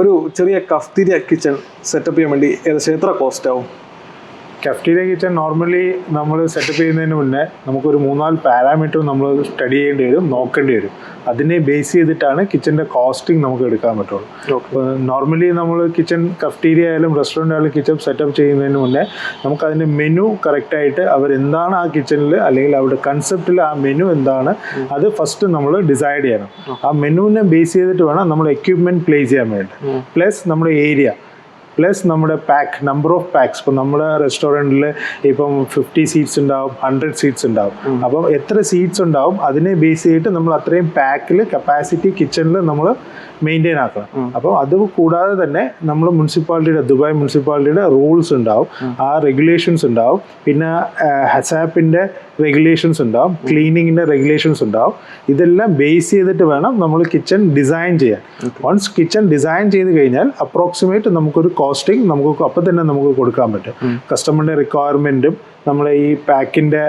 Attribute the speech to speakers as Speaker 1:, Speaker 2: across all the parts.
Speaker 1: ഒരു ചെറിയ cafeteria kitchen setup ചെയ്യാൻ വേണ്ടി ഏകദേശം എത്ര കോസ്റ്റ് ആവും?
Speaker 2: കഫ്റ്റീരിയ കിച്ചൺ നോർമലി നമ്മൾ സെറ്റപ്പ് ചെയ്യുന്നതിന് മുന്നേ നമുക്കൊരു 3-4 പാരാമീറ്റർ നമ്മൾ സ്റ്റഡി ചെയ്യേണ്ടി വരും, നോക്കേണ്ടി വരും. അതിനെ ബേസ് ചെയ്തിട്ടാണ് കിച്ചൻ്റെ കോസ്റ്റിംഗ് നമുക്ക് എടുക്കാൻ പറ്റുള്ളൂ. നോർമലി നമ്മൾ കിച്ചൺ കഫ്റ്റീരിയ ആയാലും റെസ്റ്റോറൻ്റ് ആയാലും കിച്ചൺ സെറ്റപ്പ് ചെയ്യുന്നതിന് മുന്നേ നമുക്ക് അതിൻ്റെ മെനു കറക്റ്റായിട്ട് അവരെന്താണ് ആ കിച്ചണിൽ അല്ലെങ്കിൽ അവരുടെ കൺസെപ്റ്റിൽ ആ മെനു എന്താണ് അത് ഫസ്റ്റ് നമ്മൾ ഡിസൈഡ് ചെയ്യണം. ആ മെനുവിനെ ബേസ് ചെയ്തിട്ട് വേണം നമ്മൾ എക്യുപ്മെൻറ്റ് പ്ലേസ് ചെയ്യാൻ വേണ്ടി. പ്ലസ് നമ്മുടെ ഏരിയ, പ്ലസ് നമ്മുടെ നമ്പർ ഓഫ് പാക്സ്. ഇപ്പം നമ്മുടെ റെസ്റ്റോറൻറ്റിൽ ഇപ്പം 50 സീറ്റ്സ് ഉണ്ടാവും, 100 സീറ്റ്സ് ഉണ്ടാവും. അപ്പം എത്ര സീറ്റ്സ് ഉണ്ടാവും അതിനെ ബേസ് ചെയ്തിട്ട് നമ്മൾ അത്രയും പാക്കിൽ കപ്പാസിറ്റി കിച്ചണിൽ നമ്മൾ മെയിൻറ്റെയിൻ ആക്കണം. അപ്പോൾ അത് കൂടാതെ തന്നെ നമ്മൾ ദുബായ് മുനിസിപ്പാലിറ്റിയുടെ റൂൾസ് ഉണ്ടാവും, ആ റെഗുലേഷൻസ് ഉണ്ടാവും. പിന്നെ ഹസാപ്പിൻ്റെ റെഗുലേഷൻസ് ഉണ്ടാവും, ക്ലീനിങ്ങിൻ്റെ റെഗുലേഷൻസ് ഉണ്ടാവും. ഇതെല്ലാം ബേസ് ചെയ്തിട്ട് വേണം നമ്മൾ കിച്ചൺ ഡിസൈൻ ചെയ്യാൻ. വൺസ് കിച്ചൺ ഡിസൈൻ ചെയ്ത് കഴിഞ്ഞാൽ അപ്രോക്സിമേറ്റ് നമുക്കൊരു കോസ്റ്റിംഗ് നമുക്ക് അപ്പം തന്നെ നമുക്ക് കൊടുക്കാൻ പറ്റും. കസ്റ്റമറിൻ്റെ റിക്വയർമെൻറ്റും നമ്മളെ ഈ പാക്കിൻ്റെ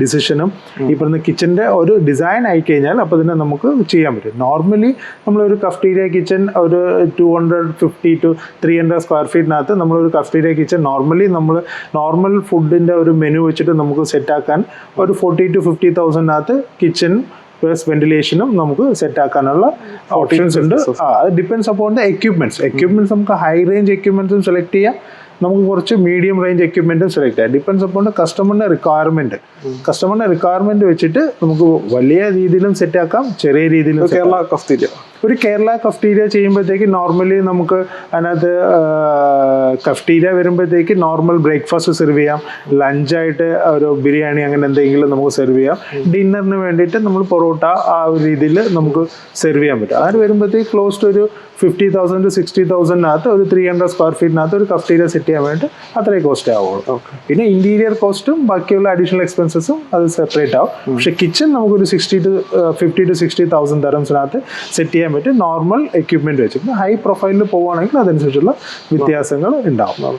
Speaker 2: ഡിസിഷനും ഈ പറഞ്ഞ കിച്ചൻ്റെ ഒരു ഡിസൈൻ ആയിക്കഴിഞ്ഞാൽ അപ്പോൾ തന്നെ നമുക്ക് ചെയ്യാൻ പറ്റും. നോർമലി നമ്മളൊരു കഫ്റ്റീരിയ കിച്ചൺ ഒരു 250 to 300 സ്ക്വയർ ഫീറ്റിനകത്ത് നമ്മളൊരു കഫ്റ്റീരിയ കിച്ചൺ നോർമൽ ഫുഡിൻ്റെ ഒരു മെനു വെച്ചിട്ട് നമുക്ക് സെറ്റാക്കാൻ ഒരു 40,000 to 50,000 കിച്ചൺ പ്ലസ് വെന്റിലേഷനും നമുക്ക് സെറ്റ് ആക്കാനുള്ള ഓപ്ഷൻസ് ഉണ്ട്. അത് ഡിപ്പെൻഡ്സ് അപ്പോൺ ദ എക്യുപ്മെന്റ്സ് നമുക്ക് ഹൈ റേഞ്ച് എക്യുപ്മെന്റ്സും സെലക്ട് ചെയ്യാം, നമുക്ക് കുറച്ച് മീഡിയം റേഞ്ച് എക്യുപ്മെന്റും സെലക്ട് ചെയ്യാം. ഡിപ്പെൻഡ്സ് അപ്പോൺ കസ്റ്റമറിന്റെ റിക്വയർമെന്റ് വെച്ചിട്ട് നമുക്ക് വലിയ രീതിയിലും സെറ്റ് ആക്കാം, ചെറിയ രീതിയിലും. ഒരു കേരള കഫ്റ്റീരിയ ചെയ്യുമ്പോഴത്തേക്ക് നോർമലി നമുക്ക് അതിനകത്ത് കഫ്റ്റീരിയ വരുമ്പോഴത്തേക്ക് നോർമൽ ബ്രേക്ക്ഫാസ്റ്റ് സെർവ് ചെയ്യാം, ലഞ്ചായിട്ട് ഒരു ബിരിയാണി അങ്ങനെ എന്തെങ്കിലും നമുക്ക് സെർവ് ചെയ്യാം, ഡിന്നറിന് വേണ്ടിയിട്ട് നമ്മൾ പൊറോട്ട ആ ഒരു രീതിയിൽ നമുക്ക് സെർവ് ചെയ്യാൻ പറ്റും. അങ്ങനെ വരുമ്പോഴത്തേക്ക് ക്ലോസ് ടു ഒരു 50,000 to 60,000 ഒരു 300 സ്ക്വയർ ഫീറ്റിനകത്ത് ഒരു കഫ്റ്റീരിയ സെറ്റ് ചെയ്യാൻ വേണ്ടി അത്രയും കോസ്റ്റ് ആവുള്ളൂ. പിന്നെ ഇന്റീരിയർ കോസ്റ്റും ബാക്കിയുള്ള അഡീഷണൽ എക്സ്പെൻസസും അത് സെപ്പറേറ്റ് ആവും. പക്ഷേ കിച്ചൺ നമുക്കൊരു 50 to 60,000 ദിർഹംസിനകത്ത് സെറ്റ് ചെയ്യാൻ പറ്റും നോർമൽ എക്യുപ്മെന്റ് വെച്ചിട്ട്. ഹൈ പ്രൊഫൈലിൽ പോവുകയാണെങ്കിൽ അതനുസരിച്ചുള്ള വ്യത്യാസങ്ങൾ ഉണ്ടാവും.